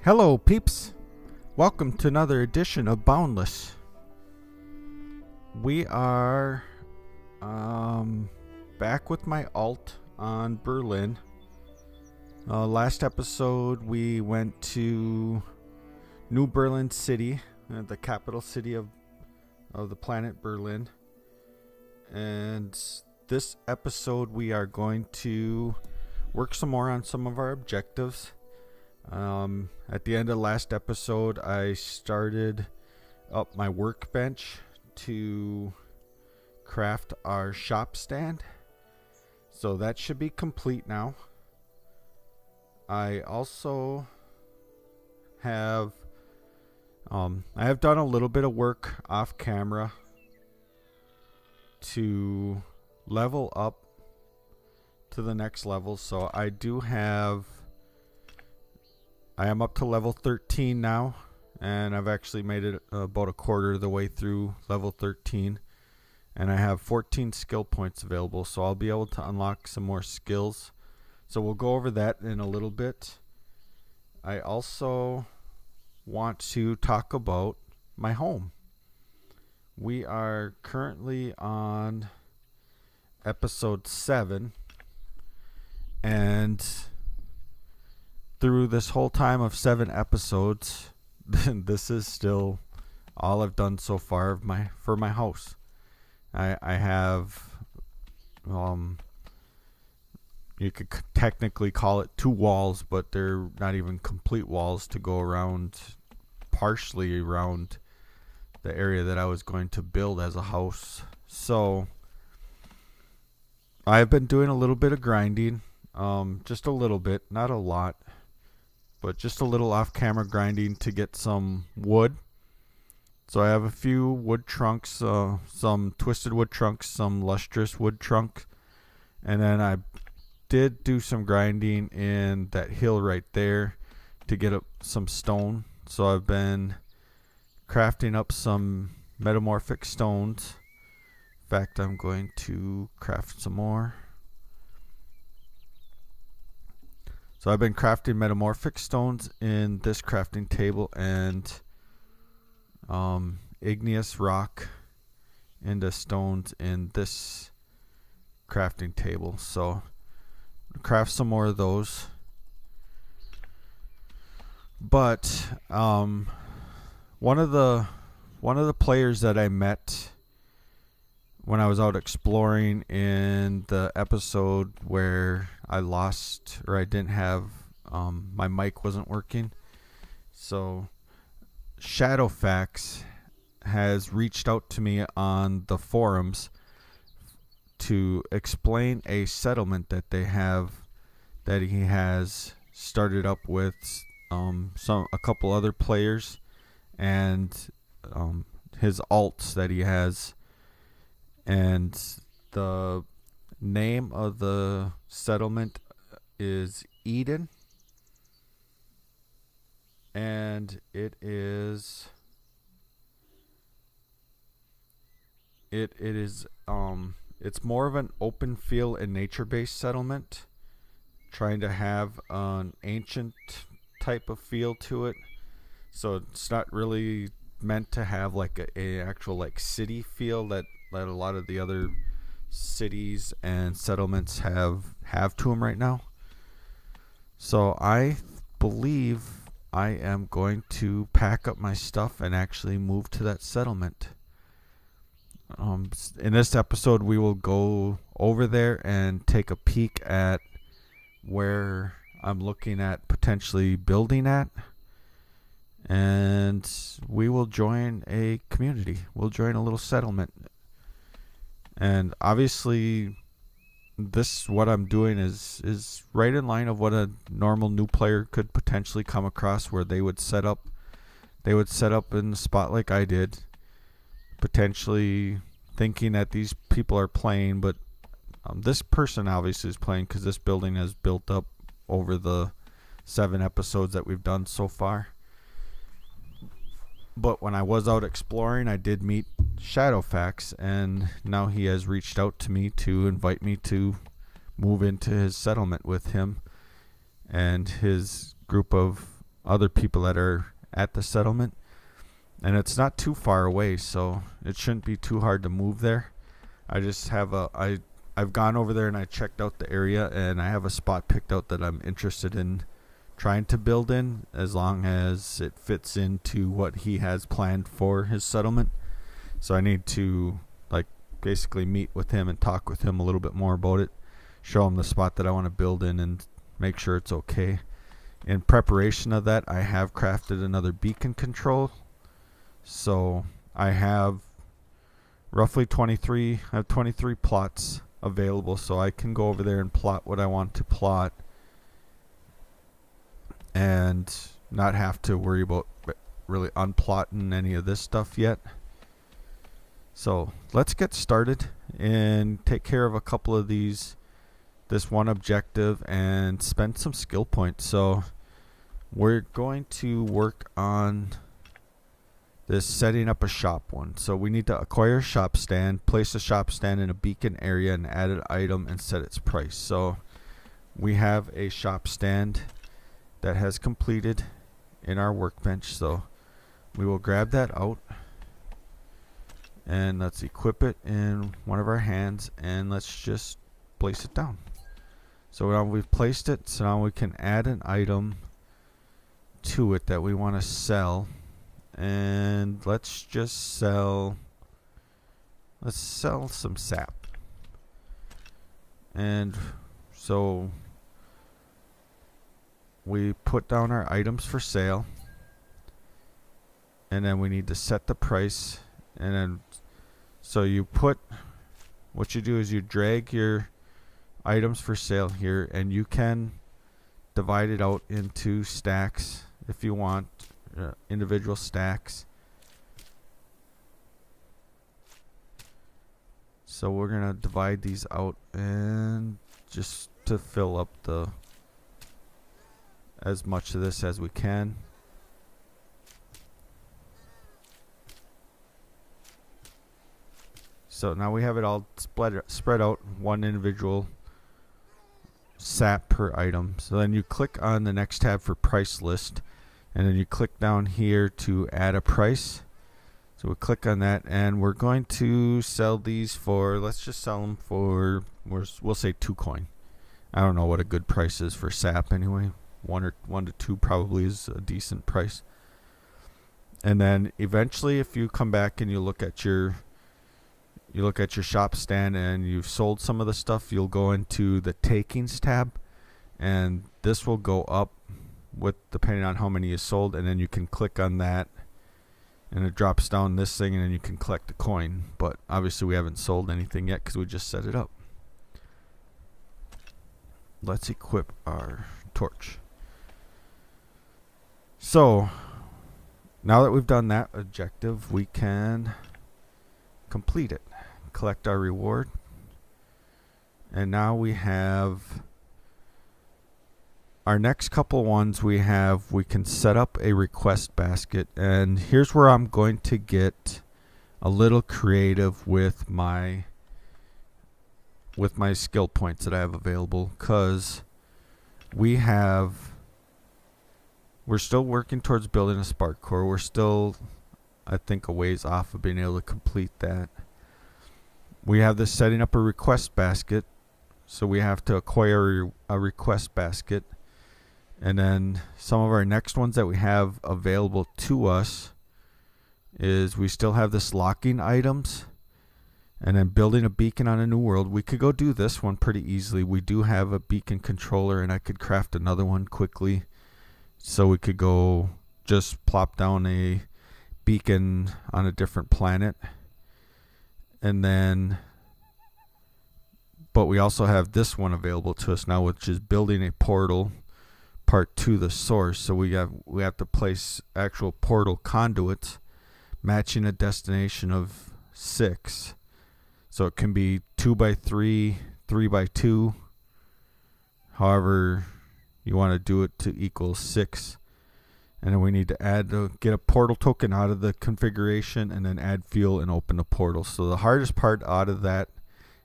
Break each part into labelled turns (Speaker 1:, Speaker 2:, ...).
Speaker 1: Hello, peeps. Welcome to another edition of Boundless. We are back with my alt on Berlin. Last episode, we went to New Berlin City, the capital city of the planet Berlin. And this episode, we are going to work some more on some of our objectives. At the end of last episode, I started up my workbench to craft our shop stand. So that should be complete now. I also have done a little bit of work off camera to level up to the next level. So I am up to level 13 now, and I've actually made it about a quarter of the way through level 13, and I have 14 skill points available, so I'll be able to unlock some more skills. So we'll go over that in a little bit. I also want to talk about my home. We are currently on episode 7, and through this whole time of 7 episodes, this is still all I've done so far for my house. I have, you could technically call it 2 walls, but they're not even complete walls to go around, partially around the area that I was going to build as a house. So I've been doing a little bit of grinding, just a little bit, not a lot, but just a little off-camera grinding to get some wood. So I have a few wood trunks, some twisted wood trunks, some lustrous wood trunks, and then I did do some grinding in that hill right there to get up some stone. So I've been crafting up some metamorphic stones. In fact, I'm going to craft some more. So I've been crafting metamorphic stones in this crafting table and igneous rock into stones in this crafting table. So craft some more of those. But one of the players that I met when I was out exploring in the episode where I lost, or I didn't have, my mic wasn't working. So Shadowfax has reached out to me on the forums to explain a settlement that they have, that he has started up with a couple other players, and his alts that he has. And the name of the settlement is Eden, and it is it's more of an open field and nature-based settlement, trying to have an ancient type of feel to it. So it's not really meant to have like a actual like city feel that a lot of the other cities and settlements have to them right now. So I believe I am going to pack up my stuff and actually move to that settlement. In this episode, we will go over there and take a peek at where I'm looking at potentially building at. And we will join a community. We'll join a little settlement. And obviously, what I'm doing is right in line of what a normal new player could potentially come across, where they would set up in the spot like I did, potentially thinking that these people are playing, but this person obviously is playing because this building has built up over the 7 episodes that we've done so far. But when I was out exploring, I did meet Shadowfax, and now he has reached out to me to invite me to move into his settlement with him and his group of other people that are at the settlement, and it's not too far away, so it shouldn't be too hard to move there. I just have I've gone over there and I checked out the area, and I have a spot picked out that I'm interested in trying to build in, as long as it fits into what he has planned for his settlement. So I need to basically meet with him and talk with him a little bit more about it, show him the spot that I want to build in, and make sure it's okay. In preparation of that, I have crafted another beacon control. So I have roughly 23 plots available, so I can go over there and plot what I want to plot and not have to worry about really unplotting any of this stuff yet. So let's get started and take care of a couple of this one objective and spend some skill points. So we're going to work on this setting up a shop one. So we need to acquire a shop stand, place a shop stand in a beacon area, and add an item and set its price. So we have a shop stand that has completed in our workbench, so we will grab that out and let's equip it in one of our hands, and let's just place it down. So now we've placed it, so now we can add an item to it that we want to sell, and let's sell some sap. And so we put down our items for sale, and then we need to set the price. And then so what you do is you drag your items for sale here, and you can divide it out into stacks if you want, individual stacks. So we're gonna divide these out, and just to fill up as much of this as we can. So now we have it all spread out, one individual sap per item. So then you click on the next tab for price list, and then you click down here to add a price. So we'll click on that, and we're going to sell these for, let's just sell them for, we'll say 2 coin. I don't know what a good price is for sap anyway. 1 to 2 probably is a decent price. And then eventually, if you come back and you look at your shop stand and you've sold some of the stuff, you'll go into the takings tab, and this will go up with depending on how many you sold, and then you can click on that and it drops down this thing, and then you can collect a coin. But obviously we haven't sold anything yet because we just set it up. Let's equip our torch. So now that we've done that objective, we can complete it, collect our reward, and now we have our next couple ones. We can set up a request basket, and here's where I'm going to get a little creative with my skill points that I have available, because we're still working towards building a spark core. We're still, I think, a ways off of being able to complete that. We have this setting up a request basket, so we have to acquire a request basket. And then some of our next ones that we have available to us is we still have this locking items, and then building a beacon on a new world. We could go do this one pretty easily. We do have a beacon controller, and I could craft another one quickly. So we could go just plop down a beacon on a different planet. And then, but we also have this one available to us now, which is building a portal part to the source. So we have to place actual portal conduits matching a destination of 6. So it can be 2 by 3, 3 by 2, however you want to do it to equal 6. And then we need to get a portal token out of the configuration, and then add fuel and open the portal. So the hardest part out of that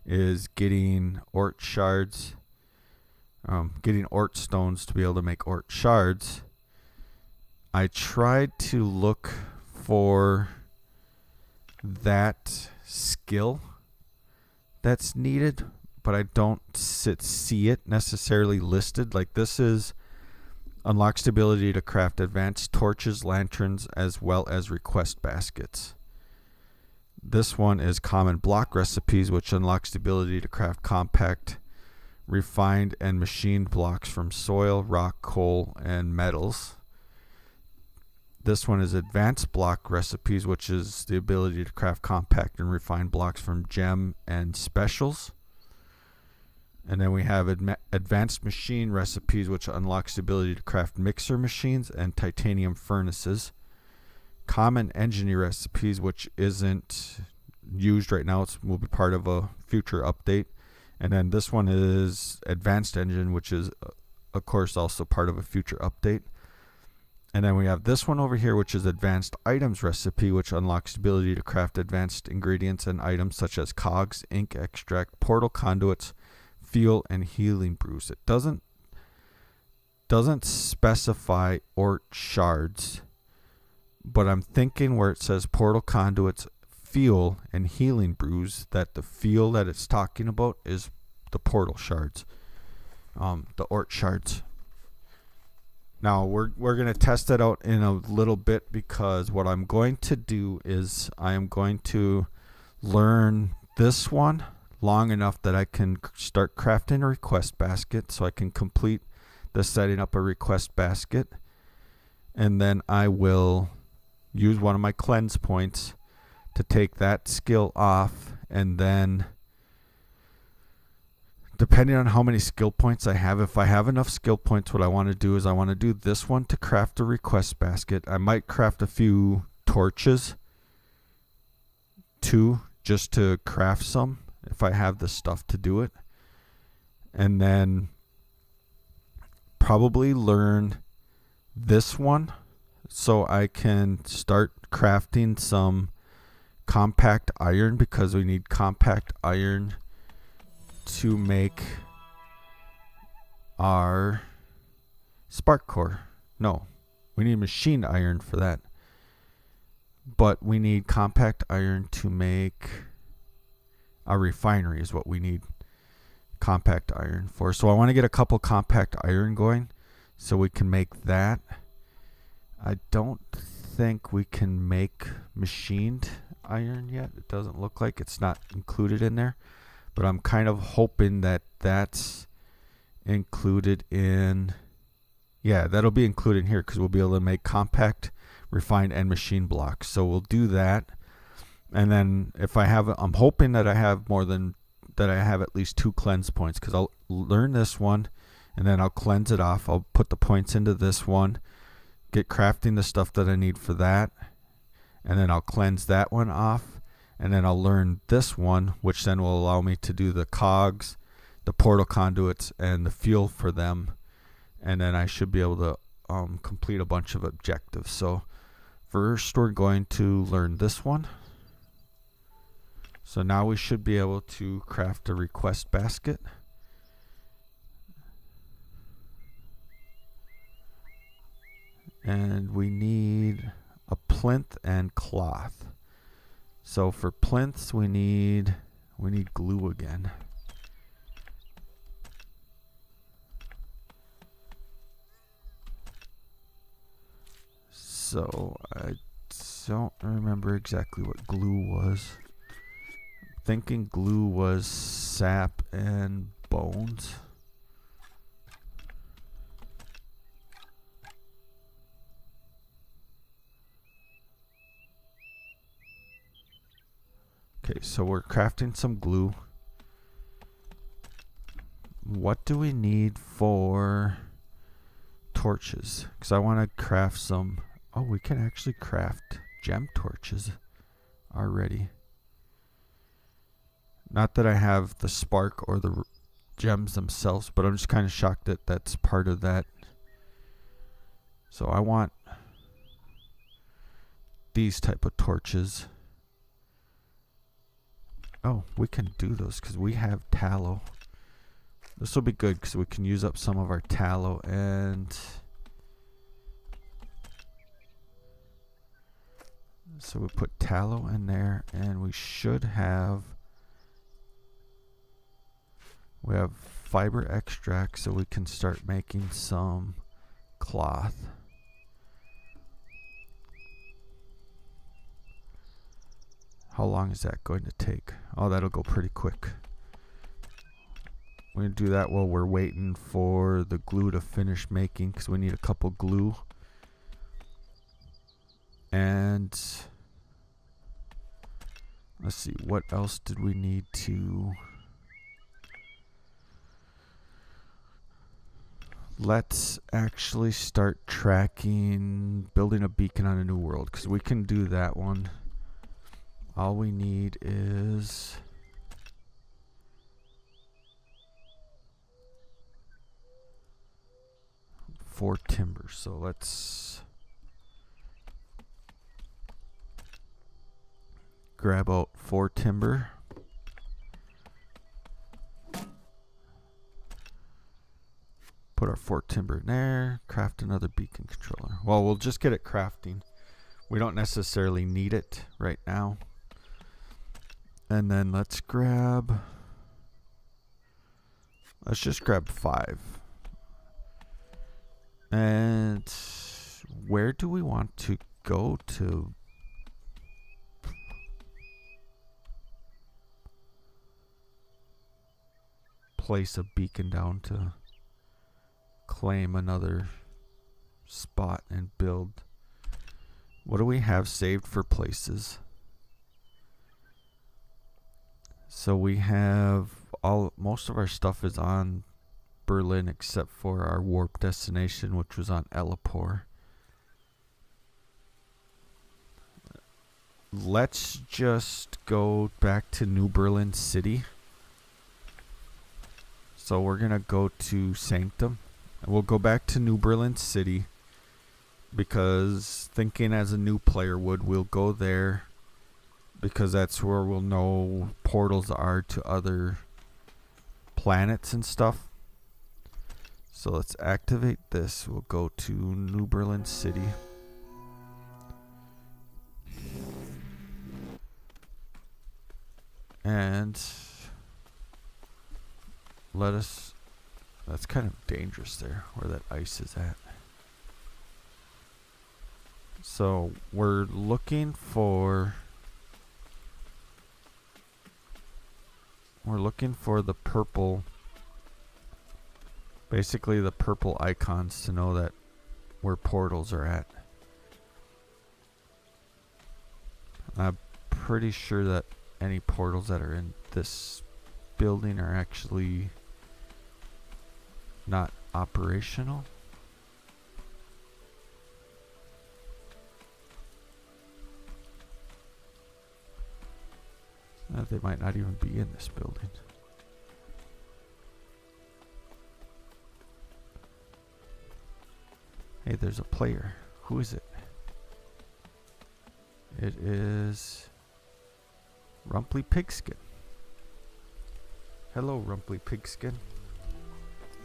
Speaker 1: is getting Oort shards, getting Oort stones to be able to make Oort shards, I tried to look for that skill that's needed, but I don't see it necessarily listed. Like this is unlocks the ability to craft advanced torches, lanterns, as well as request baskets. This one is common block recipes, which unlocks the ability to craft compact, refined, and machined blocks from soil, rock, coal, and metals. This one is advanced block recipes, which is the ability to craft compact and refined blocks from gem and specials. And then we have advanced machine recipes, which unlocks the ability to craft mixer machines and titanium furnaces. Common engineer recipes, which isn't used right now. It will be part of a future update. And then this one is advanced engine, which is, of course, also part of a future update. And then we have this one over here, which is advanced items recipe, which unlocks the ability to craft advanced ingredients and items such as cogs, ink extract, portal conduits, fuel, and healing brews. It doesn't specify Oort shards, but I'm thinking where it says portal conduits, fuel, and healing brews, that the fuel that it's talking about is the portal shards, the Oort shards. Now we're going to test that out in a little bit, because what I'm going to do is I am going to learn this one long enough that I can start crafting a request basket, so I can complete the setting up a request basket, and then I will use one of my cleanse points to take that skill off, and then depending on how many skill points I have, if I have enough skill points, what I want to do is I want to do this one to craft a request basket. I might craft a few torches too, just to craft some if I have the stuff to do it. And then probably learn this one so I can start crafting some compact iron, because we need compact iron to make our spark core. No, we need machined iron for that, but we need compact iron to make our refinery is what we need compact iron for. So I want to get a couple compact iron going so we can make that. I don't think we can make machined iron yet. It doesn't look like it's not included in there. But I'm kind of hoping that that's included in, yeah, that'll be included in here, because we'll be able to make compact, refined, and machine blocks. So we'll do that. And then if I have, I'm hoping that I have more than, that I have at least 2 cleanse points, because I'll learn this one and then I'll cleanse it off. I'll put the points into this one, get crafting the stuff that I need for that, and then I'll cleanse that one off. And then I'll learn this one, which then will allow me to do the cogs, the portal conduits, and the fuel for them. And then I should be able to complete a bunch of objectives. So first we're going to learn this one. So now we should be able to craft a request basket. And we need a plinth and cloth. So for plinths we need glue again. So I don't remember exactly what glue was. I'm thinking glue was sap and bones. Okay, so we're crafting some glue. What do we need for torches? Because I want to craft some. Oh, we can actually craft gem torches already. Not that I have the spark or the gems themselves, but I'm just kind of shocked that that's part of that. So I want these type of torches. Oh, we can do those because we have tallow. This will be good because we can use up some of our tallow. And So we put tallow in there, and we have fiber extract, so we can start making some cloth. How long is that going to take? Oh, that'll go pretty quick. We're going to do that while we're waiting for the glue to finish making, because we need a couple glue. And let's see, what else did we need to... Let's actually start tracking building a beacon on a new world, because we can do that one. All we need is... 4 timber. So let's grab out 4 timber. Put our 4 timber in there. Craft another beacon controller. Well, we'll just get it crafting. We don't necessarily need it right now. And then let's just grab 5. And where do we want to go to place a beacon down to claim another spot and build? What do we have saved for places? So we have most of our stuff is on Berlin except for our warp destination, which was on Elipor. Let's just go back to New Berlin City. So we're gonna go to Sanctum. And we'll go back to New Berlin City because, thinking as a new player would, we'll go there because that's where we'll know portals are to other planets and stuff. So let's activate this. We'll go to New Berlin City. And that's kind of dangerous there, where that ice is at. So we're looking for the purple, basically the purple icons to know that where portals are at. I'm pretty sure that any portals that are in this building are actually not operational. They might not even be in this building. Hey, there's a player. Who is it? It is Rumply Pigskin. Hello, Rumply Pigskin.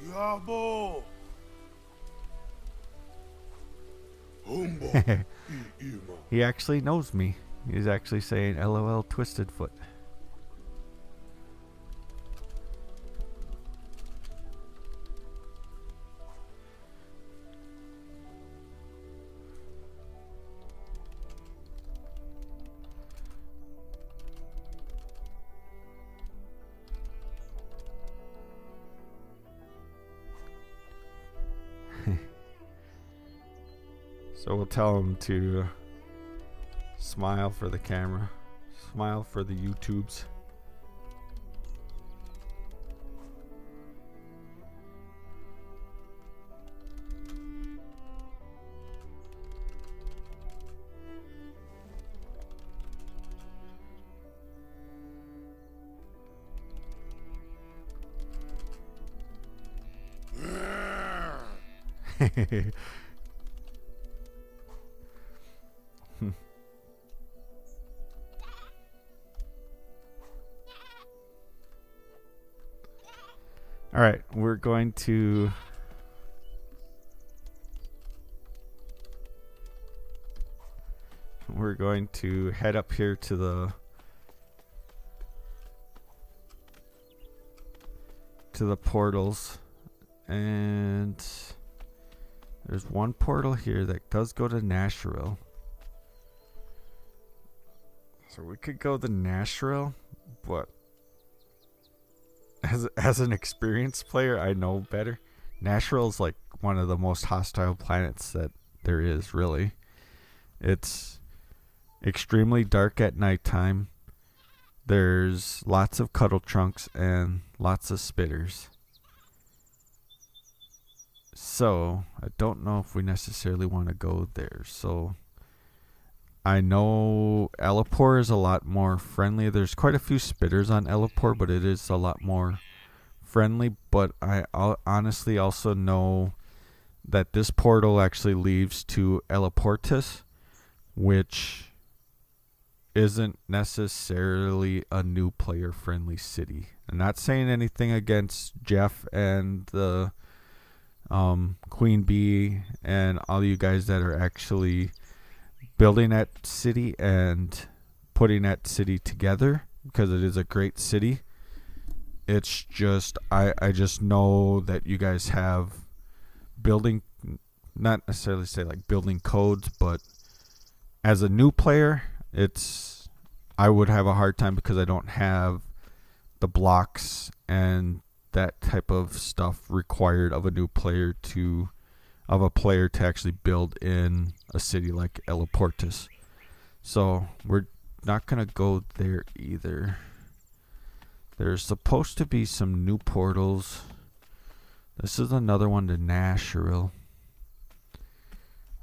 Speaker 2: Yabo.
Speaker 1: He actually knows me. He's actually saying LOL Twisted Foot. So we'll tell him to smile for the camera, smile for the YouTubes. All right, we're going to we're going to head up here to the portals, and there's one portal here that does go to Nashville. So we could go to Nashville, but as an experienced player, I know better. Nashville is like one of the most hostile planets that there is, really. It's extremely dark at nighttime. There's lots of cuddle trunks and lots of spitters. So I don't know if we necessarily want to go there. So I know Elapor is a lot more friendly. There's quite a few spitters on Elapor, but it is a lot more friendly. But I honestly also know that this portal actually leads to Elaportis, which isn't necessarily a new player friendly city. I'm not saying anything against Jeff and the Queen Bee and all you guys that are actually building that city and putting that city together, because it is a great city. It's just I just know that you guys have building, not necessarily say like building codes, but as a new player, I would have a hard time because I don't have the blocks and that type of stuff required of a new player to actually build in a city like Elaportis. So we're not gonna go there either. There's supposed to be some new portals. This is another one to Nashville.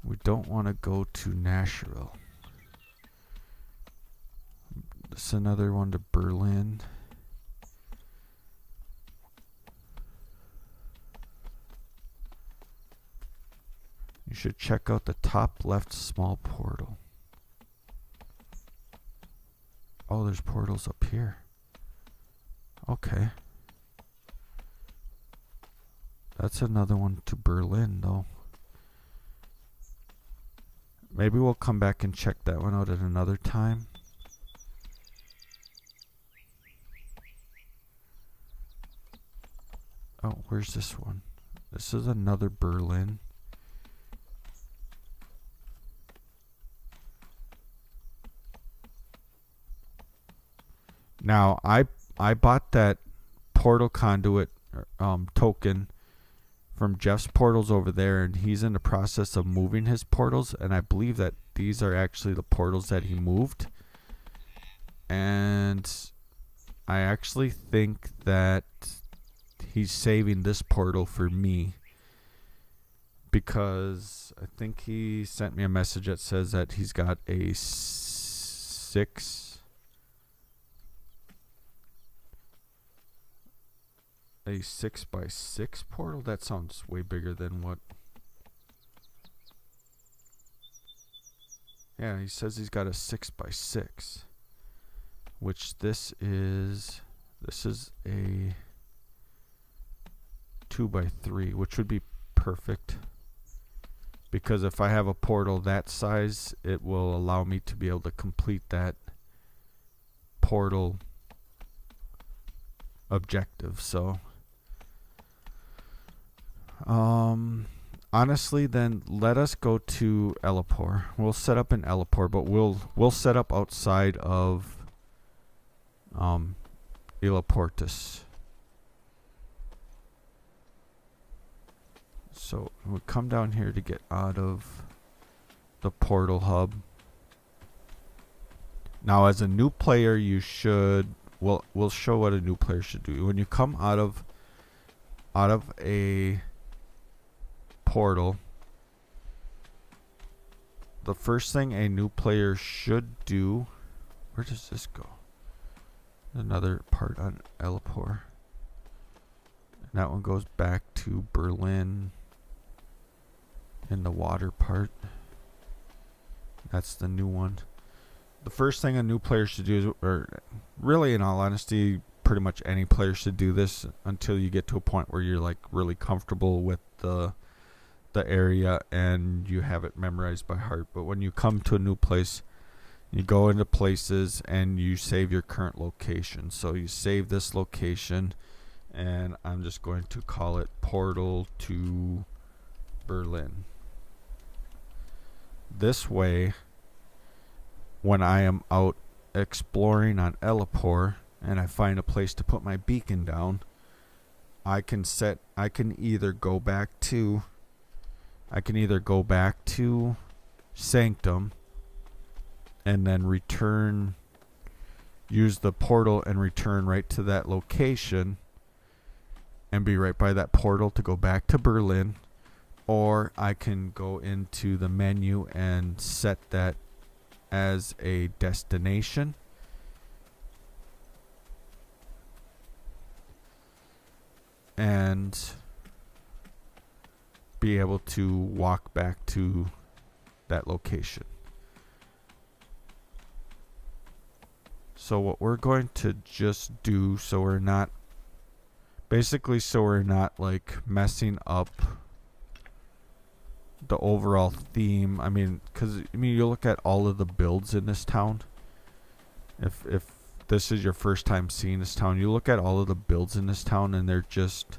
Speaker 1: We don't want to go to Nashville. This is another one to Berlin. You should check out the top left small portal. Oh, there's portals up here. Okay. That's another one to Berlin, though. Maybe we'll come back and check that one out at another time. Oh, where's this one? This is another Berlin. Now, I bought that portal conduit token from Jeff's portals over there, and he's in the process of moving his portals, and I believe that these are actually the portals that he moved. And I actually think that he's saving this portal for me, because I think he sent me a message that says that he's got a 6x6 portal. That sounds way bigger than what. Yeah, he says he's got a 6x6, which this is a 2x3, which would be perfect, because if I have a portal that size, it will allow me to be able to complete that portal objective. So honestly, then let us go to Elapor. We'll set up in Elapor, but we'll set up outside of Elaportis. So we'll come down here to get out of the portal hub. Now, as a new player, you should we'll show what a new player should do. When you come out of a portal, the first thing a new player should do, where does this go? Another part on Elapor. And that one goes back to Berlin in the water part. That's the new one. The first thing a new player should do is, or really in all honesty, pretty much any player should do this until you get to a point where you're like really comfortable with the area and you have it memorized by heart. But when you come to a new place, You go into places and you save your current location. So you save this location, and I'm just going to call it Portal to Berlin. This way, when I am out exploring on Elapor and I find a place to put my beacon down, I can either go back to Sanctum and then use the portal and return right to that location and be right by that portal to go back to Berlin, or I can go into the menu and set that as a destination. And be able to walk back to that location. So what we're going to just do, so we're not like messing up the overall theme. I mean, you look at all of the builds in this town. If this is your first time seeing this town, you look at all of the builds in this town and they're just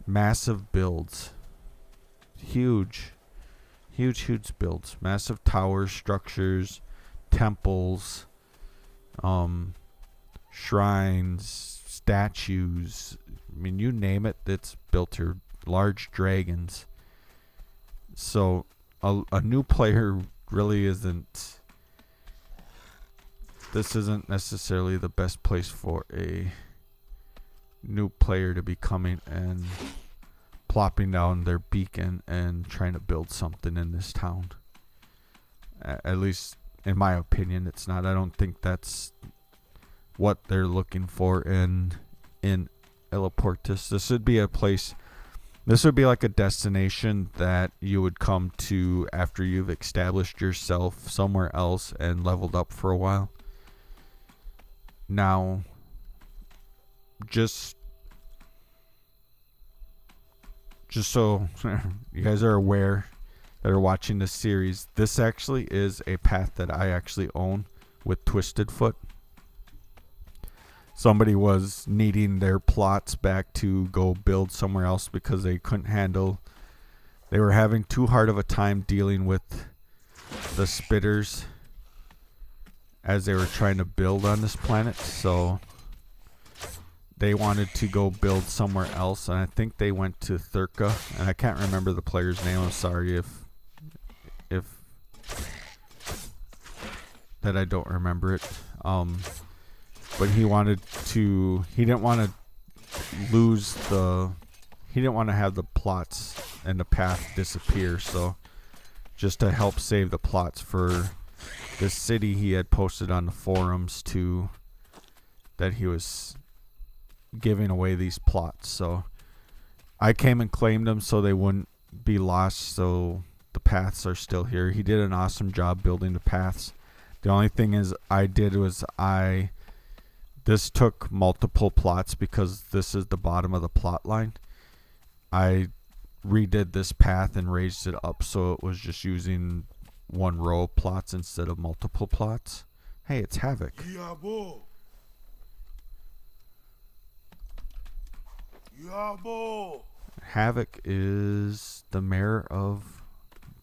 Speaker 1: massive builds. Huge builds. Massive towers, structures, temples, shrines, statues. I mean, you name it, it's built here. Large dragons. So a new player really isn't. This isn't necessarily the best place for a new player to be coming and plopping down their beacon and trying to build something in this town. At least, in my opinion, it's not. I don't think that's what they're looking for in Elaportis. This would be a place. This would be like a destination that you would come to after you've established yourself somewhere else and leveled up for a while. Now, just so you guys are aware that are watching this series, this actually is a path that I actually own with Twisted Foot. Somebody was needing their plots back to go build somewhere else because they were having too hard of a time dealing with the spitters as they were trying to build on this planet. So they wanted to go build somewhere else, and I think they went to Thurka, and I can't remember the player's name. I'm sorry if that I don't remember it. But he didn't want to have the plots and the path disappear. So just to help save the plots for the city, he had posted on the forums that he was giving away these plots. So I came and claimed them so they wouldn't be lost. So the paths are still here. He did an awesome job building the paths. The only thing this took multiple plots because this is the bottom of the plot line. I redid this path and raised it up so it was just using one row of plots instead of multiple plots. Hey, it's Havoc. Havoc is the mayor of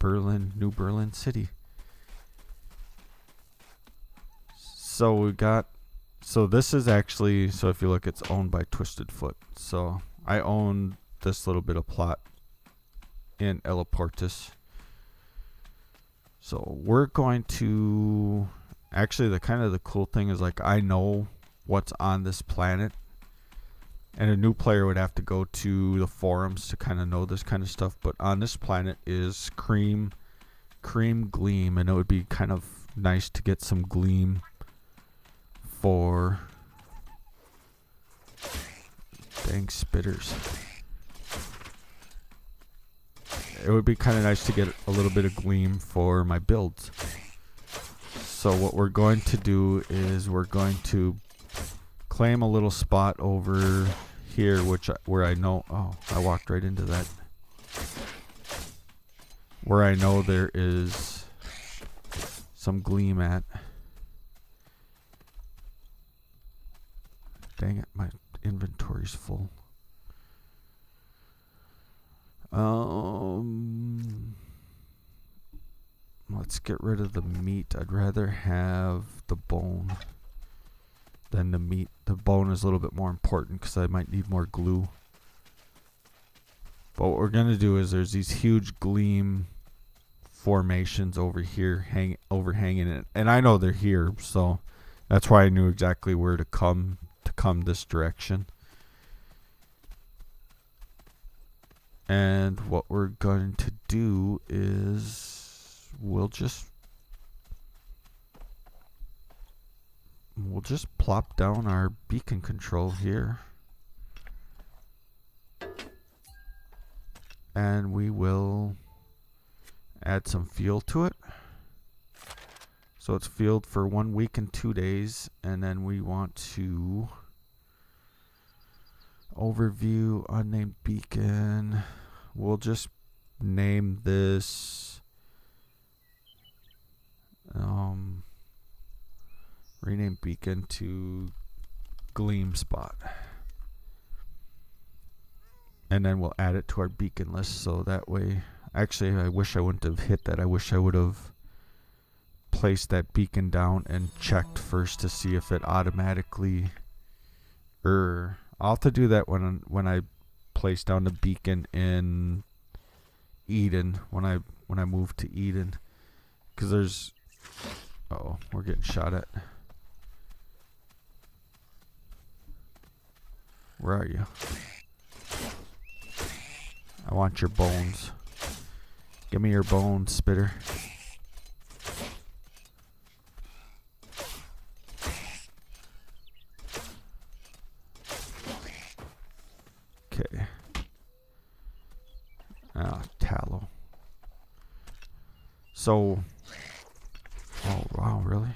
Speaker 1: New Berlin City. So this is actually, so if you look, it's owned by Twisted Foot. So I own this little bit of plot in Elaportis. So we're going to, actually the cool thing is, like, I know what's on this planet, and a new player would have to go to the forums to kind of know this kind of stuff. But on this planet is Cream Gleam, and it would be kind of nice to get some Gleam for dang spitters. It would be kind of nice to get a little bit of Gleam for my builds. So what we're going to do is we're going to claim a little spot over here, where I know, oh, I walked right into that, where I know there is some gleam at. Dang it, my inventory's full. Let's get rid of the meat. I'd rather have the bone than the meat. The bone is a little bit more important because I might need more glue. But what we're going to do is there's these huge gleam formations over here overhanging it. And I know they're here, so that's why I knew exactly where to come this direction. And what we're going to do is we'll just plop down our beacon control here. And we will add some fuel to it. So it's fueled for 1 week and 2 days. And then we want to overview unnamed beacon. We'll just name this rename beacon to Gleam Spot. And then we'll add it to our beacon list, so that way, actually I wish I wouldn't have hit that. I wish I would have placed that beacon down and checked first to see if it automatically, I'll have to do that when I place down the beacon in Eden, when I move to Eden, because there's, uh-oh, we're getting shot at. Where are you? I want your bones. Give me your bones, spitter. Okay. Ah, tallow. So, oh wow, really?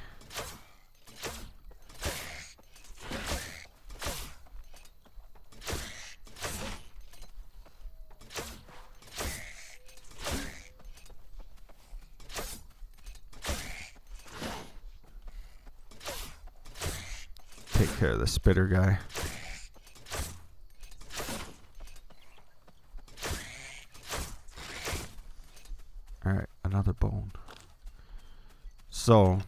Speaker 1: Take care of the spitter guy. Alright, another bone. So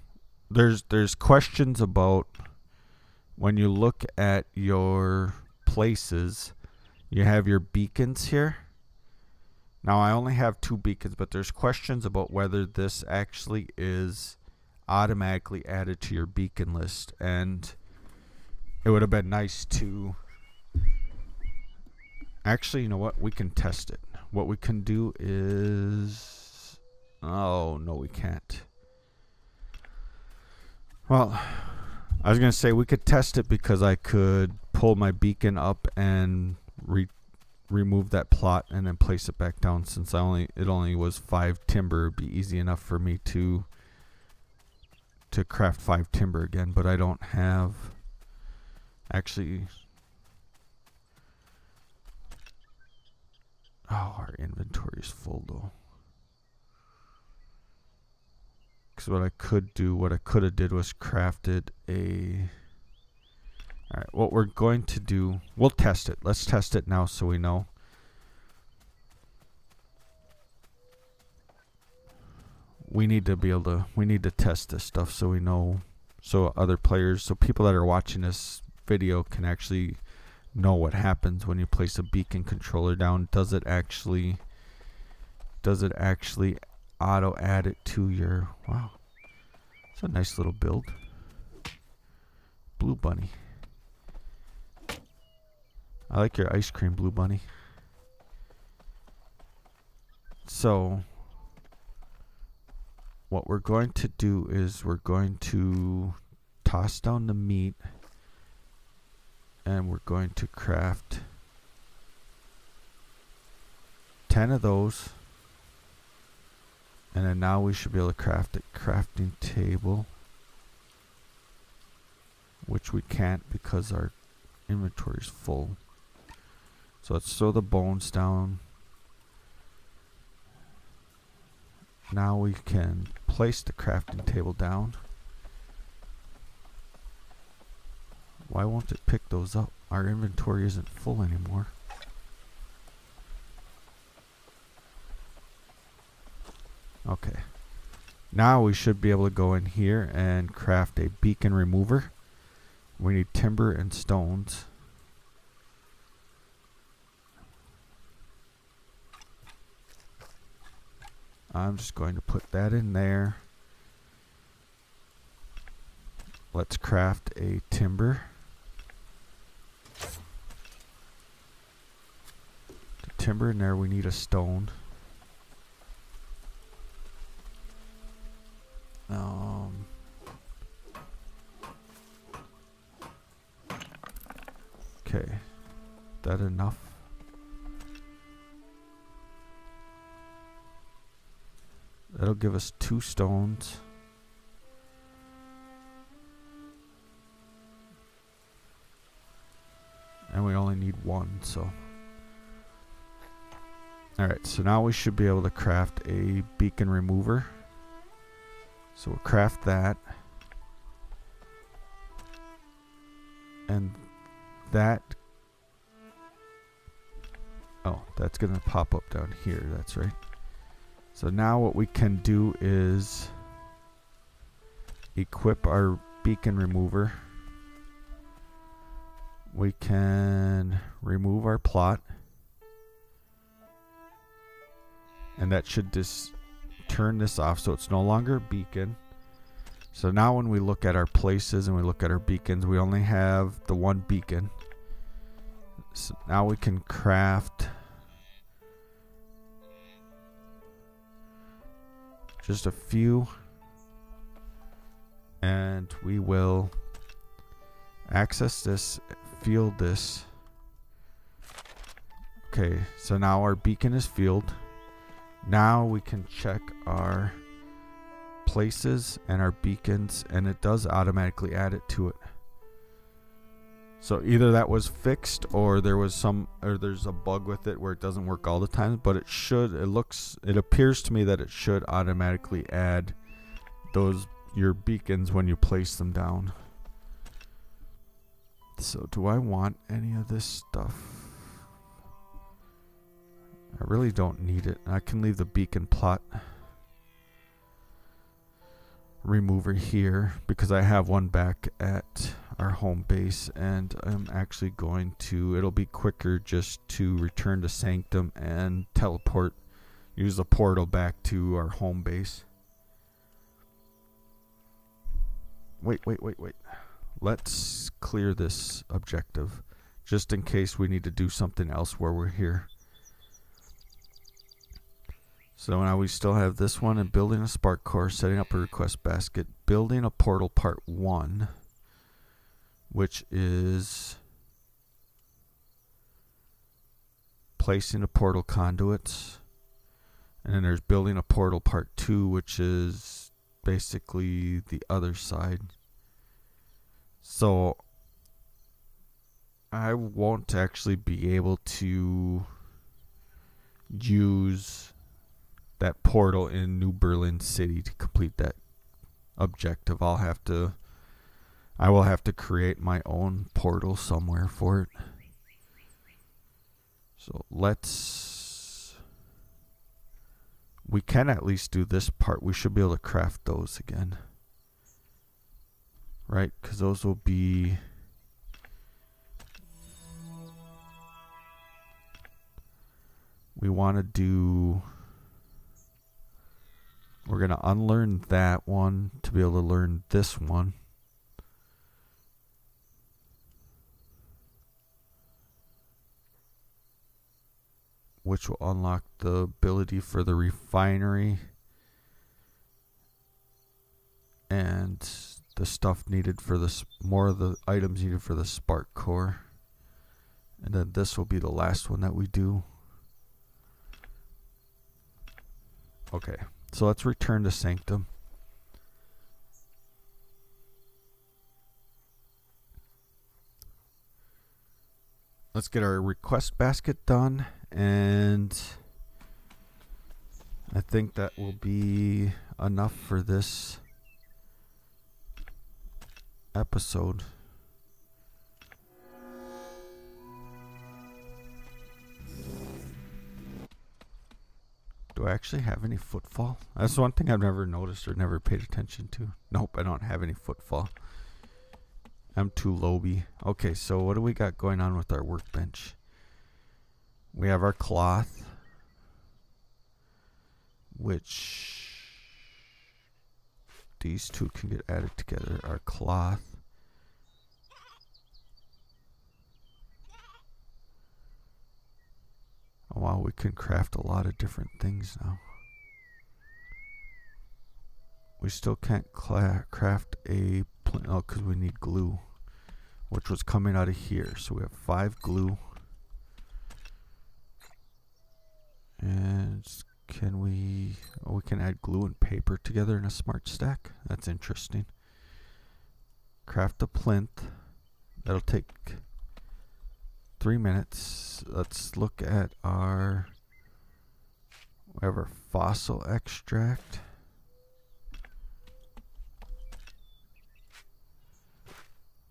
Speaker 1: there's questions about when you look at your places, you have your beacons here. Now I only have 2 beacons, but there's questions about whether this actually is automatically added to your beacon list, and it would have been nice to actually, you know what, we can test it. What we can do is, oh no, we can't. Well, I was gonna say we could test it because I could pull my beacon up and remove that plot and then place it back down. Since it only was 5 timber, it'd be easy enough for me to craft 5 timber again. But I don't have, actually, oh, our inventory is full though. Because what I could have did was crafted a. All right, what we're going to do, we'll test it. Let's test it now so we know. We need to test this stuff so we know, so other players, so people that are watching this video can actually know what happens when you place a beacon controller down. Does it actually auto add it to your, wow, it's a nice little build. Blue bunny. I like your ice cream, blue bunny. So what we're going to do is we're going to toss down the meat and we're going to craft 10 of those. And then now we should be able to craft a crafting table, which we can't because our inventory is full. So let's throw the bones down. Now we can place the crafting table down. Why won't it pick those up? Our inventory isn't full anymore. Okay. Now we should be able to go in here and craft a beacon remover. We need timber and stones. I'm just going to put that in there. Let's craft a timber. The timber in there, we need a stone. Okay, that enough? That'll give us 2 stones. And we only need 1, so. Alright, so now we should be able to craft a beacon remover. So we'll craft that. And that. Oh, that's going to pop up down here. That's right. So now what we can do is equip our beacon remover. We can remove our plot. And that should just turn this off so it's no longer a beacon. So now when we look at our places and we look at our beacons, we only have the 1 beacon. So now we can craft just a few, and we will access this, field this. Okay, so now our beacon is filled. Now we can check our places and our beacons, and it does automatically add it to it. So either that was fixed or there's a bug with it where it doesn't work all the time, but it appears to me that it should automatically add your beacons when you place them down. So do I want any of this stuff? I really don't need it. I can leave the beacon plot remover here because I have one back at our home base, and I'm actually going to, it'll be quicker just to return to Sanctum and use the portal back to our home base. Wait. Let's clear this objective just in case we need to do something else while we're here. So now we still have this one, and building a spark core, setting up a request basket, building a portal part 1, which is placing the portal conduits. And then there's building a portal part 2, which is basically the other side. So I won't actually be able to use that portal in New Berlin City to complete that objective. I will have to create my own portal somewhere for it. So we can at least do this part. We should be able to craft those again. Right? Because those will be... We want to do... We're going to unlearn that one to be able to learn this one. Which will unlock the ability for the refinery. And the stuff needed for more of the items needed for the spark core. And then this will be the last one that we do. Okay. So let's return to Sanctum. Let's get our request basket done, and I think that will be enough for this episode. Do I actually have any footfall? That's one thing I've never noticed or never paid attention to. Nope, I don't have any footfall. I'm too lowby. Okay, so what do we got going on with our workbench? We have our cloth, which these two can get added together. Our cloth. Oh wow, we can craft a lot of different things now. We still can't craft a because we need glue, which was coming out of here. So we have 5 glue. And can we... Oh, we can add glue and paper together in a smart stack. That's interesting. Craft a plinth. That'll take 3 minutes. Let's look at our... We have our fossil extract.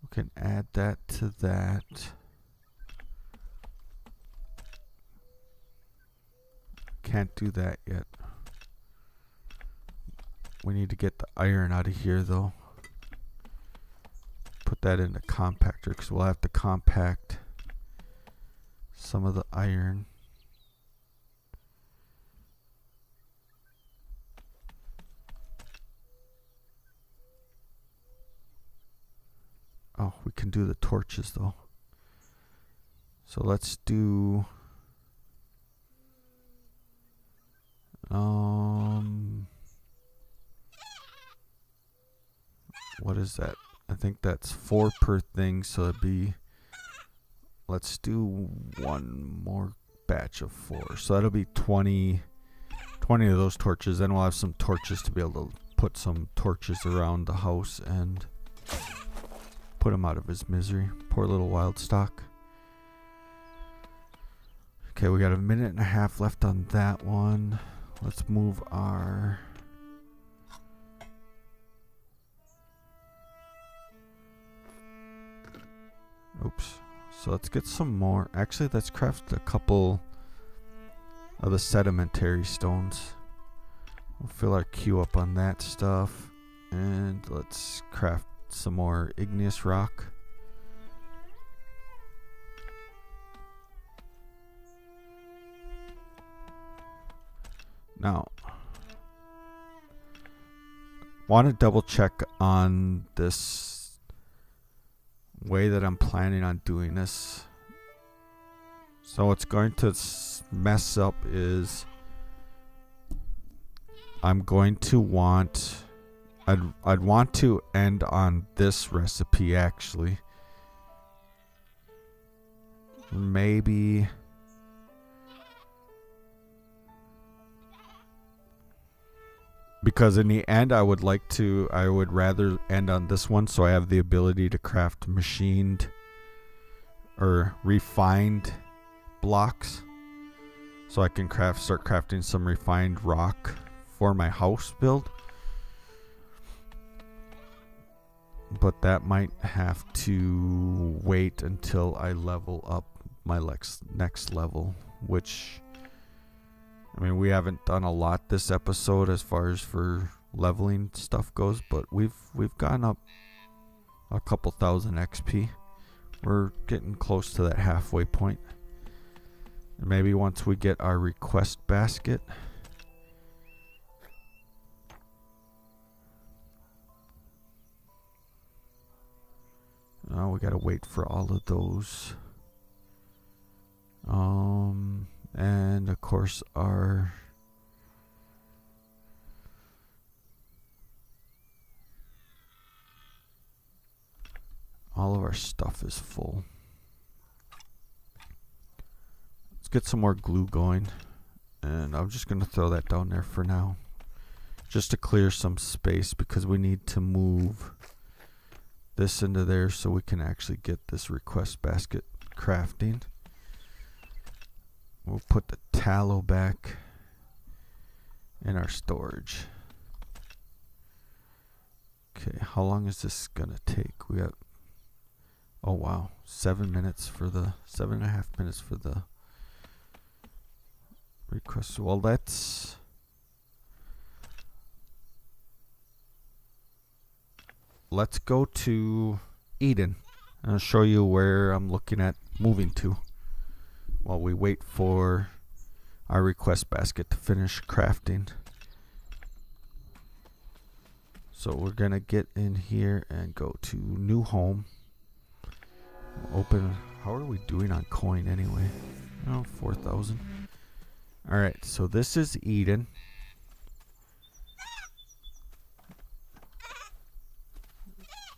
Speaker 1: We can add that to that. Can't do that yet. We need to get the iron out of here though. Put that in the compactor because we'll have to compact some of the iron. Oh, we can do the torches though. So let's do what is that? I think that's 4 per thing, so it'd be, let's do one more batch of 4. So that'll be 20 of those torches. Then we'll have some torches to be able to put some torches around the house and put him out of his misery. Poor little wild stock. Okay, we got a minute and a half left on that one. Let's move our... Oops. So let's get some more. Actually, let's craft a couple of the sedimentary stones. We'll fill our queue up on that stuff. And let's craft some more igneous rock. Now, want to double check on this way that I'm planning on doing this. So what's going to mess up is I'm going to want... I'd want to end on this recipe actually. Maybe... Because in the end, I would rather end on this one so I have the ability to craft machined or refined blocks. So I can start crafting some refined rock for my house build. But that might have to wait until I level up my next level, which... I mean, we haven't done a lot this episode as far as for leveling stuff goes, but we've gone up a couple thousand XP. We're getting close to that halfway point. And maybe once we get our request basket. Oh, we gotta wait for all of those. And of course all of our stuff is full. Let's get some more glue going, and I'm just going to throw that down there for now just to clear some space because we need to move this into there so we can actually get this request basket crafting. We'll put the tallow back in our storage. Okay, how long is this gonna take? We got, oh wow, 7 minutes for the 7.5 minutes for the request. Well, let's go to Eden. I'll show you where I'm looking at moving to while we wait for our request basket to finish crafting. So we're gonna get in here and go to new home. Open. How are we doing on coin anyway? Oh, 4,000. Alright, so this is Eden.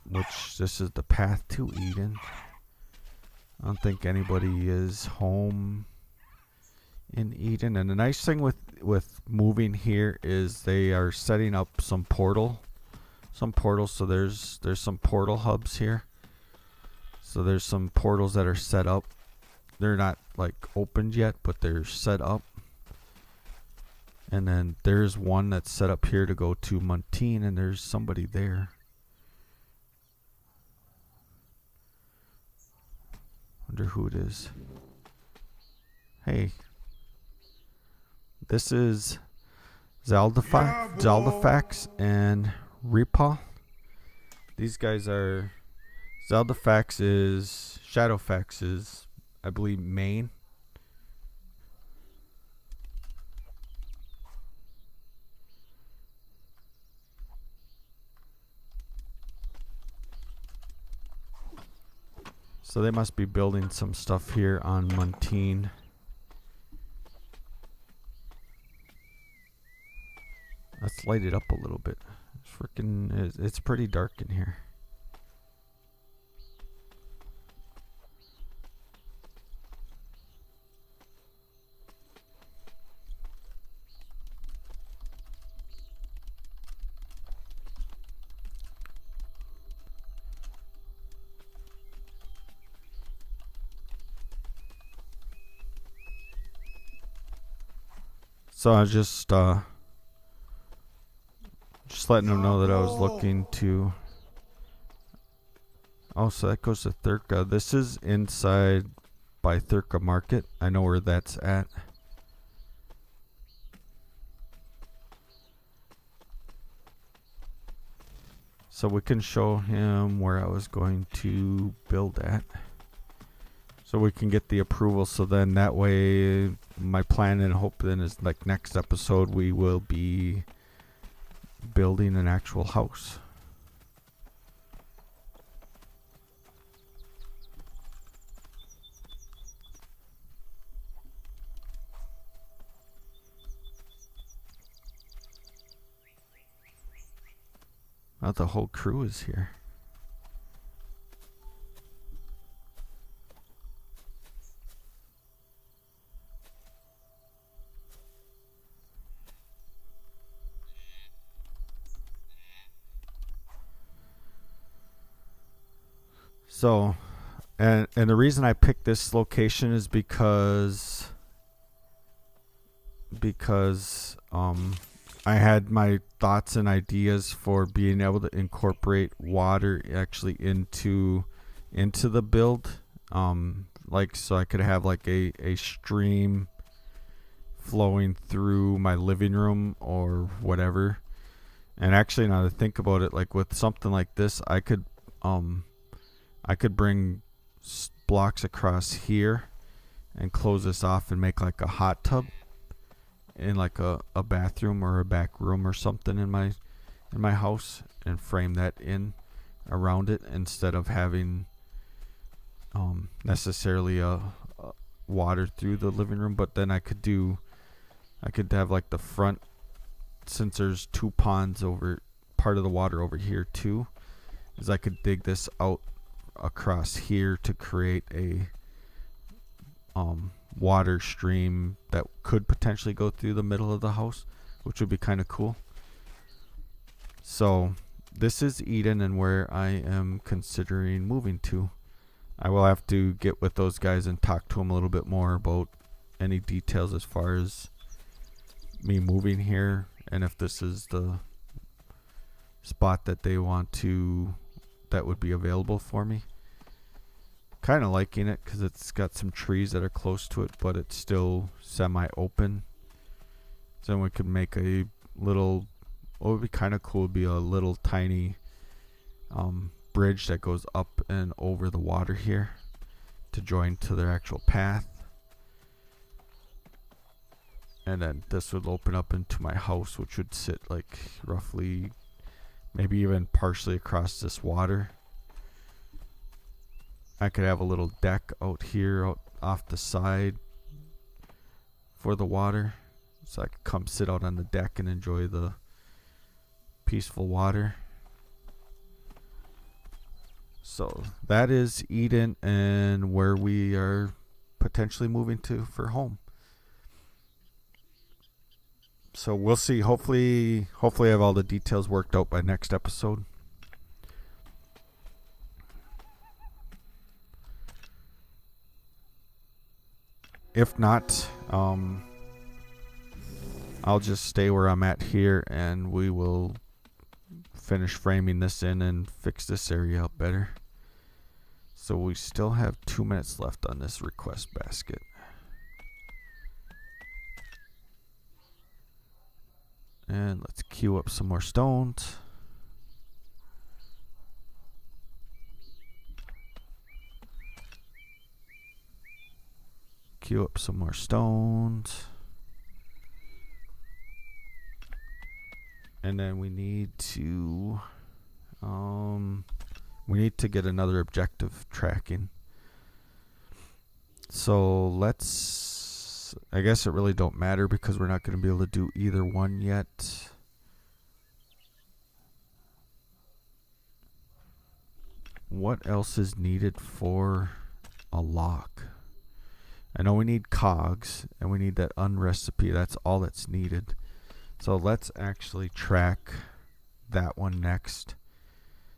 Speaker 1: Which, this is the path to Eden. I don't think anybody is home in Eden. And the nice thing with moving here is they are setting up some portals. So there's some portal hubs here. So there's some portals that are set up. They're not like opened yet, but they're set up. And then there's one that's set up here to go to Montine, and there's somebody there. Wonder who it is. Hey. This is Zaldafax and Repa. These guys are... Zaldafax is... Shadowfax is, I believe, main. So they must be building some stuff here on Montine. Let's light it up a little bit. It's pretty dark in here. So I was just letting them know that I was looking to... Oh, so that goes to Thurka. This is inside by Thurka Market. I know where that's at. So we can show him where I was going to build at. So we can get the approval, so then that way my plan and hope then is like next episode we will be building an actual house. Now the whole crew is here. So, and the reason I picked this location is because I had my thoughts and ideas for being able to incorporate water actually into the build, like so I could have like a stream flowing through my living room or whatever. And actually, now to think about it, like with something like this, I could bring blocks across here and close this off and make like a hot tub in like a bathroom or a back room or something in my house, and frame that in around it instead of having necessarily a water through the living room. But then I could have like the front, since there's two ponds over part of the water over here too, is I could dig this out across here to create a water stream that could potentially go through the middle of the house, which would be kind of cool. So this is Eden and where I am considering moving to. I will have to get with those guys and talk to them a little bit more about any details as far as me moving here and if this is the spot that they want to, that would be available for me. Kind of liking it because it's got some trees that are close to it, but it's still semi-open. So then we could make a little, what would be kind of cool would be a little tiny bridge that goes up and over the water here to join to their actual path. And then this would open up into my house, which would sit like roughly, maybe even partially across this water. I could have a little deck out here out off the side for the water, so I could come sit out on the deck and enjoy the peaceful water. So that is Eden and where we are potentially moving to for home. So we'll see. Hopefully I have all the details worked out by next episode. If not, I'll just stay where I'm at here and we will finish framing this in and fix this area up better. So we still have 2 minutes left on this request basket. And let's queue up some more stones. Queue up some more stones. And then we need to get another objective tracking. So let's, I guess it really don't matter because we're not going to be able to do either one yet. What else is needed for a lock? I know we need cogs and we need that unrecipe. That's all that's needed. So let's actually track that one next.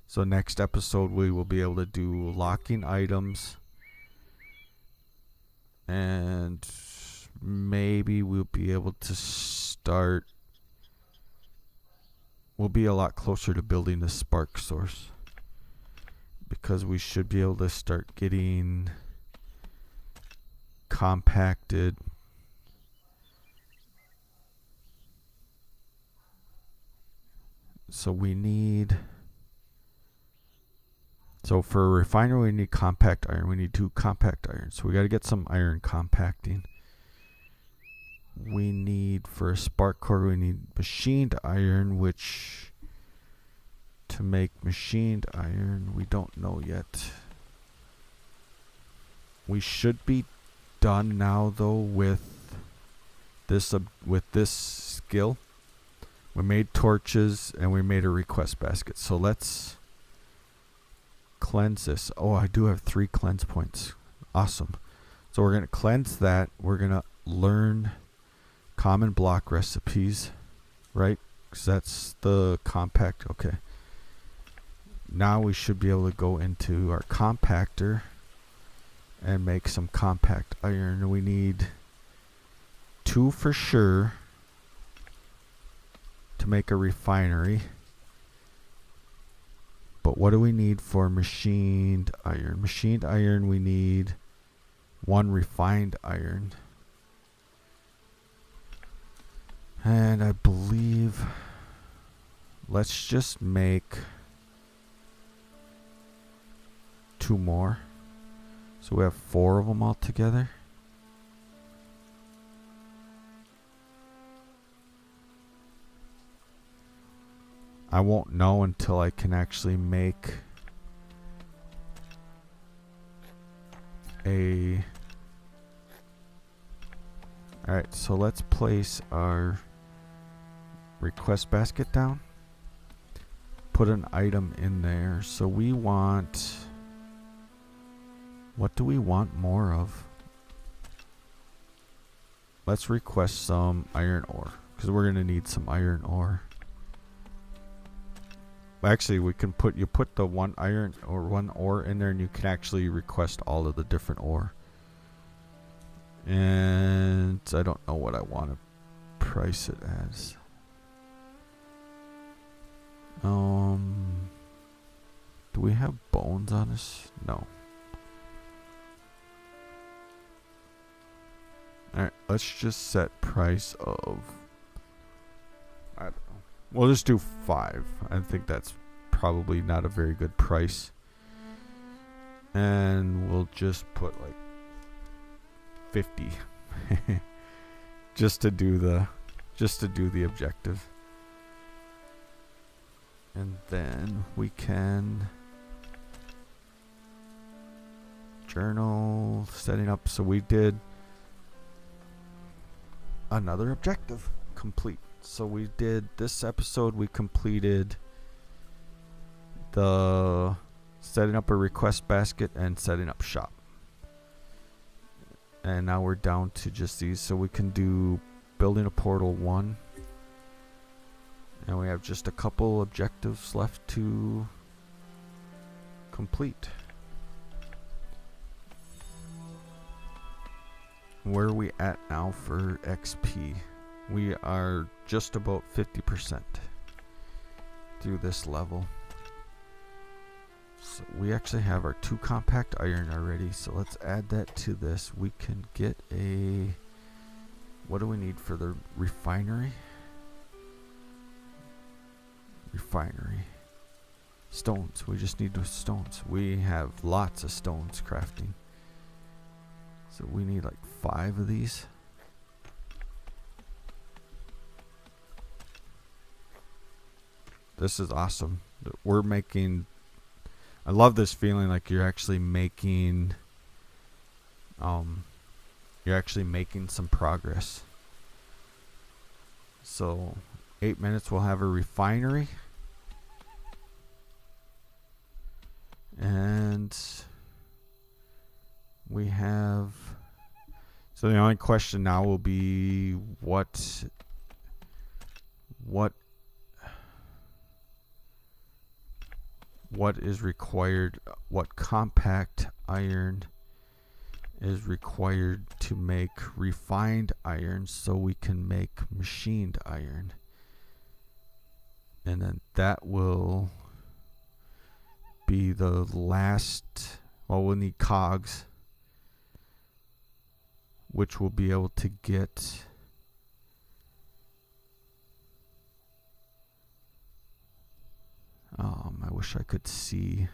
Speaker 1: So next episode we will be able to do locking items, and maybe we'll be able to start, we'll be a lot closer to building the spark source because we should be able to start getting compacted so we need, so for a refinery we need compact iron. We need 2 compact irons, so we got to get some iron compacting. We need, for a spark core, we need machined iron, which to make machined iron we don't know yet. We should be done now though with this skill. We made torches and we made a request basket. So let's cleanse this. Oh, I do have 3 cleanse points. Awesome. So we're going to cleanse that. We're going to learn common block recipes, right? Because that's the compact. Okay. Now we should be able to go into our compactor and make some compact iron. We need 2 for sure to make a refinery. But what do we need for machined iron? Machined iron, we need 1 refined iron. And I believe, let's just make 2 more. So we have 4 of them all together. I won't know until I can actually make a... Alright, so let's place our request basket down. Put an item in there. So we want... What do we want more of? Let's request some iron ore, because we're going to need some iron ore. Actually, we can put, you put the 1 iron or 1 ore in there and you can actually request all of the different ore. And I don't know what I want to price it as. Do we have bones on us? No. Alright, let's just set price of, I don't know. We'll just do 5. I think that's probably not a very good price. And we'll just put like 50. just to do the objective. And then we can journal setting up. So we did another objective complete. So we did this episode, we completed the setting up a request basket and setting up shop. And now we're down to just these. So we can do building a portal 1. And we have just a couple objectives left to complete. Where are we at now for XP? We are just about 50% through this level. So we actually have our 2 compact iron already. So let's add that to this. We can get a... What do we need for the refinery? Refinery. Stones. We just need those stones. We have lots of stones crafting. So we need like 5 of these. This is awesome. We're making... I love this feeling like you're actually making... you're actually making some progress. So 8 minutes we'll have a refinery. And we have... So the only question now will be what is required, what compact iron is required to make refined iron so we can make machined iron. And then that will be the last, well, we'll need cogs, which we'll be able to get I wish I could see.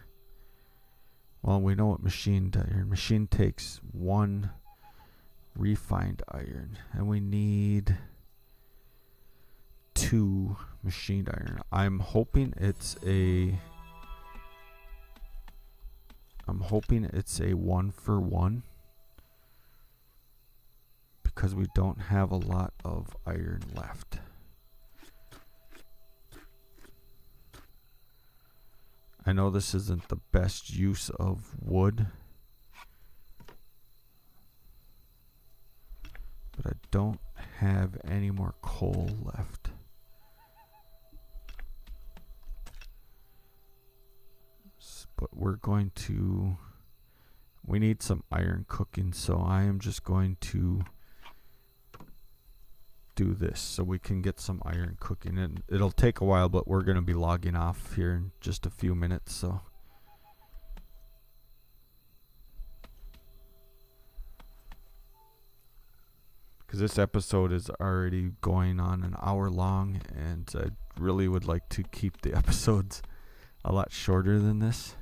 Speaker 1: Well, we know what machined iron. Machine takes 1 refined iron, and we need 2 machined iron. I'm hoping it's a 1-for-1 because we don't have a lot of iron left. I know this isn't the best use of wood, but I don't have any more coal left. But we're going to... We need some iron cooking, so I am just going to do this so we can get some iron cooking. And it'll take a while, but we're going to be logging off here in just a few minutes, so... Because this episode is already going on an hour long, and I really would like to keep the episodes a lot shorter than this.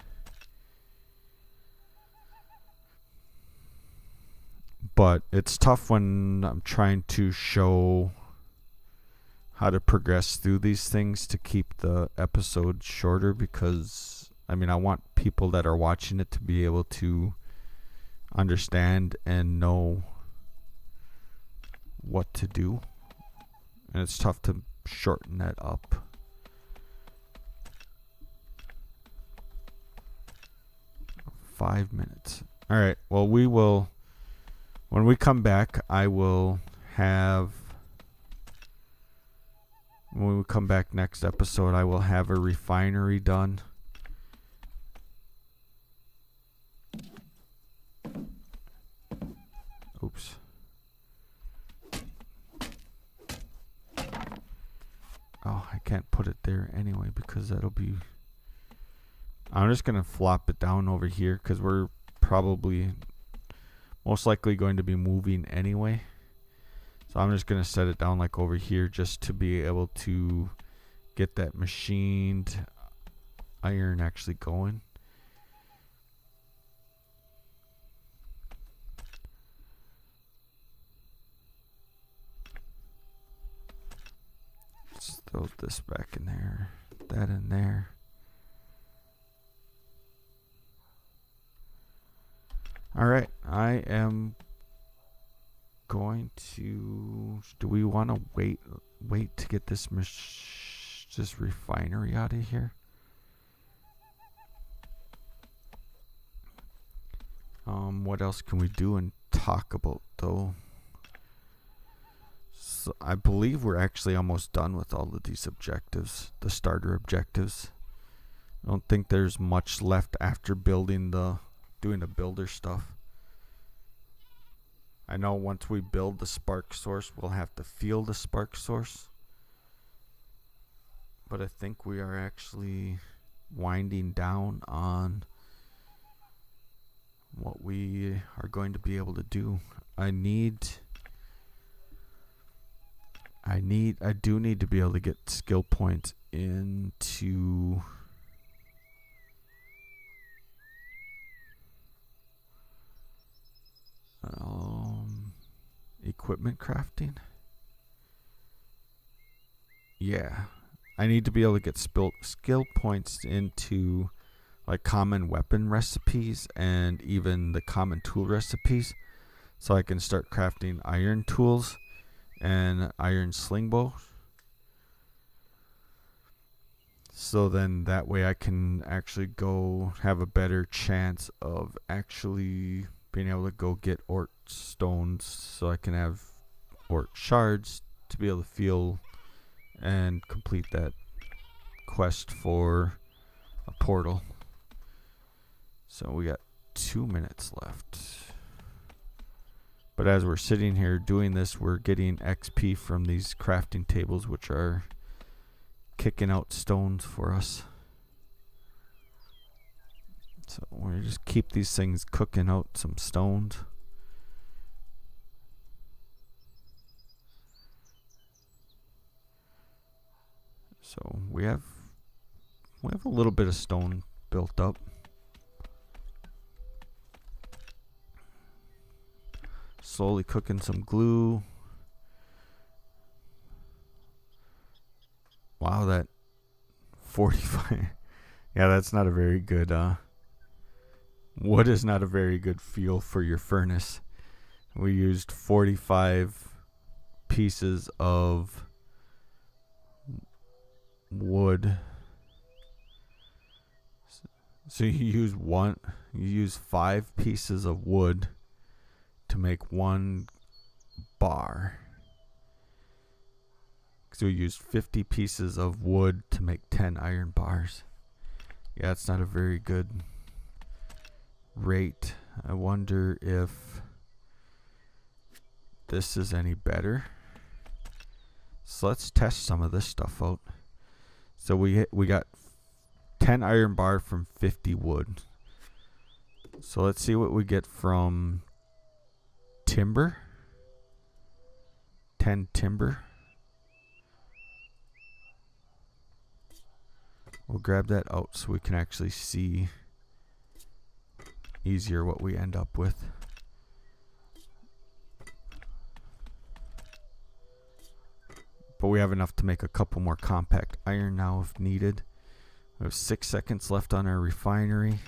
Speaker 1: But it's tough when I'm trying to show how to progress through these things to keep the episode shorter, because I mean, I want people that are watching it to be able to understand and know what to do, and it's tough to shorten that up. Five minutes. All right, well, we will, when we come back, I will have, when we come back next episode, I will have a refinery done. Oops. Oh, I can't put it there anyway because that'll be... I'm just going to flop it down over here because we're probably most likely going to be moving anyway. So I'm just going to set it down like over here just to be able to get that machined iron actually going. Let's throw this back in there, that in there. All right, I am going to... Do we want to wait to get this refinery out of here? What else can we do and talk about though? So I believe we're actually almost done with all of these objectives, the starter objectives. I don't think there's much left after doing the builder stuff. I know once we build the spark source, we'll have to field the spark source. But I think we are actually winding down on what we are going to be able to do. I do need to be able to get skill points into equipment crafting. Yeah, I need to be able to get skill points into like common weapon recipes and even the common tool recipes, so I can start crafting iron tools and iron sling bows. So then that way I can actually go have a better chance of actually being able to go get Oort stones, so I can have Oort shards to be able to feel and complete that quest for a portal. So we got 2 minutes left. But as we're sitting here doing this, we're getting XP from these crafting tables, which are kicking out stones for us. So we just keep these things cooking out some stones. So we have a little bit of stone built up. Slowly cooking some glue. Wow, that 45. Yeah, that's not a very good wood is not a very good fuel for your furnace. We used 45 pieces of wood. So you use 5 pieces of wood to make 1 bar. So we used 50 pieces of wood to make 10 iron bars. Yeah, it's not a very good rate. I wonder if this is any better. So let's test some of this stuff out. So we got 10 iron bar from 50 wood. So let's see what we get from timber. 10 timber. We'll grab that out so we can actually see easier what we end up with. But we have enough to make a couple more compact iron now if needed. We have 6 seconds left on our refinery.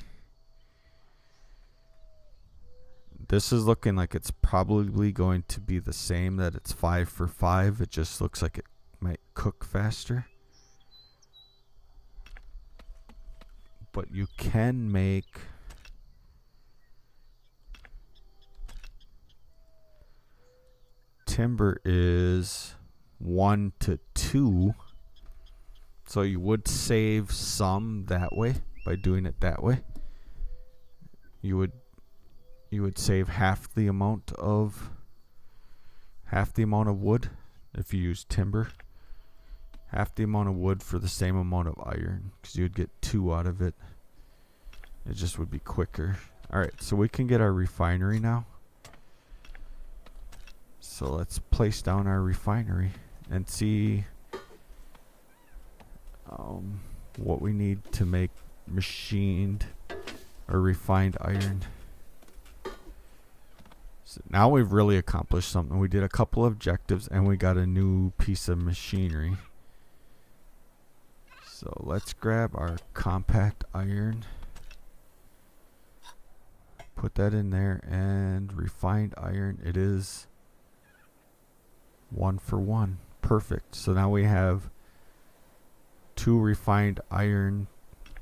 Speaker 1: This is looking like it's probably going to be the same, that it's 5 for 5. It just looks like it might cook faster. But you can make timber is 1 to 2. So you would save some that way by doing it that way. You would save half the amount of wood if you use timber. half the amount of wood for the same amount of iron, because you'd get 2 out of it. It just would be quicker. Alright, so we can get our refinery now. So let's place down our refinery and see what we need to make machined or refined iron. So now we've really accomplished something. We did a couple of objectives and we got a new piece of machinery. So let's grab our compact iron, put that in there, and refined iron. It is 1 for 1. Perfect. So now we have 2 refined iron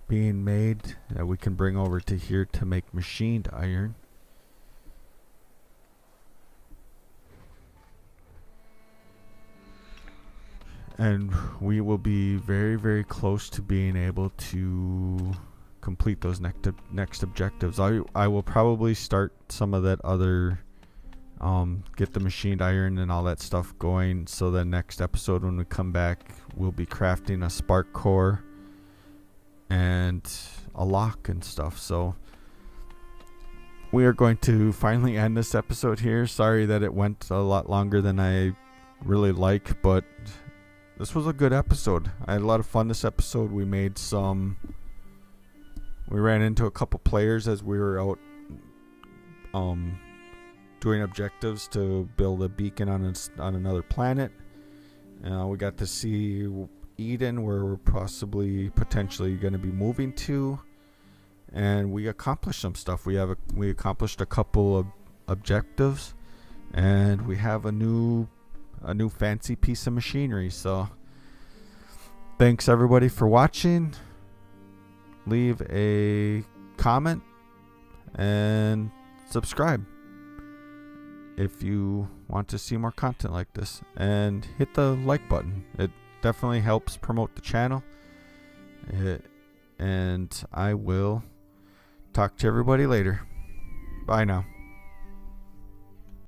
Speaker 1: being made that we can bring over to here to make machined iron. And we will be very, very close to being able to complete those next objectives. I will probably start some of that other get the machined iron and all that stuff going, so the next episode when we come back we'll be crafting a spark core and a lock and stuff. So we are going to finally end this episode here. Sorry that it went a lot longer than I really like, but this was a good episode. I had a lot of fun this episode. We ran into a couple players as we were out doing objectives to build a beacon on another planet. We got to see Eden, where we're potentially going to be moving to, and we accomplished some stuff. We accomplished a couple of objectives, and we have a new fancy piece of machinery. So thanks everybody for watching. Leave a comment and subscribe if you want to see more content like this, and hit the like button. It definitely helps promote the channel. And I will talk to everybody later. Bye now.